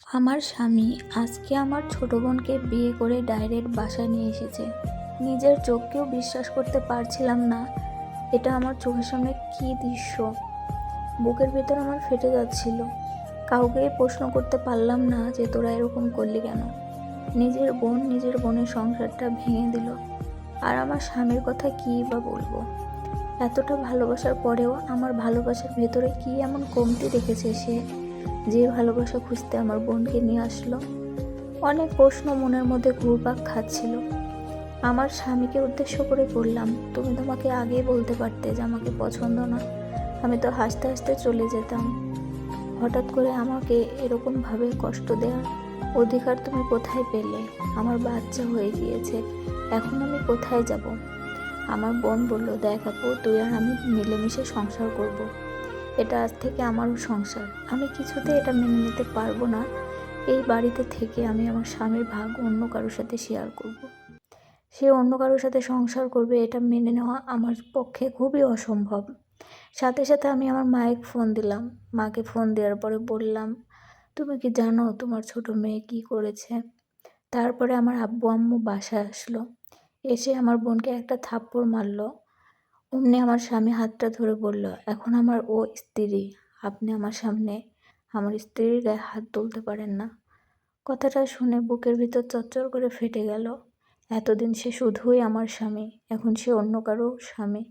আমার স্বামী আজকে আমার ছোট বোনকে বিয়ে করে ডাইরেক্ট বাসায় নিয়ে এসেছে। নিজের চোখকেও বিশ্বাস করতে পারছিলাম না। এটা আমার চোখের সামনে কী দৃশ্য! বুকের ভেতর আমার ফেটে যাচ্ছিল। কাউকে প্রশ্ন করতে পারলাম না যে তোরা এরকম করলি কেন। নিজের বোন নিজের বোনের সংসারটা ভেঙে দিল। আর আমার স্বামীর কথা কী বা বলবো। এতটা ভালোবাসার পরেও আমার ভালোবাসার ভেতরে কী এমন কমতি রেখেছে সে, যে ভালোবাসা খুঁজতে আমার বোনকে নিয়ে আসলো। অনেক প্রশ্ন মনের মধ্যে ঘুরপাক খাচ্ছিল। আমার স্বামীকে উদ্দেশ্য করে বললাম, তুমি তোমাকে আগেই বলতে পারতে যে আমাকে পছন্দ না। আমি তো হাসতে হাসতে চলে যেতাম। হঠাৎ করে আমাকে এরকমভাবে কষ্ট দেওয়ার অধিকার তুমি কোথায় পেলে? আমার বাচ্চা হয়ে গিয়েছে, এখন আমি কোথায় যাব? আমার বোন বলল, দেখ আপু, তুই আর আমি মিলেমিশে সংসার করব। এটা আজ থেকে আমারও সংসার। আমি কিছুতে এটা মেনে নিতে পারবো না এই বাড়িতে থেকে আমি আমার স্বামীর ভাগ অন্য কারোর সাথে শেয়ার করব। সে অন্য কারোর সাথে সংসার করবে, এটা মেনে নেওয়া আমার পক্ষে খুবই অসম্ভব। সাথে সাথে আমি আমার মাকে ফোন দিলাম। মাকে ফোন দেওয়ার পরে বললাম, তুমি কি জানো তোমার ছোট মেয়ে কি করেছে? তারপরে আমার আব্বু আম্মু বাসায় আসলো। এসে আমার বোনকে একটা থাপ্পড় মারলো। অমনি আমার স্বামী হাতটা ধরে বলল, এখন আমার ও স্ত্রী, আপনি আমার সামনে আমার স্ত্রীর গায়ে হাত তুলতে পারেন না। কথাটা শুনে বুকের ভিতর চচ্চর করে ফেটে গেল। এতদিন সে শুধুই আমার স্বামী, এখন সে অন্য কারো স্বামী।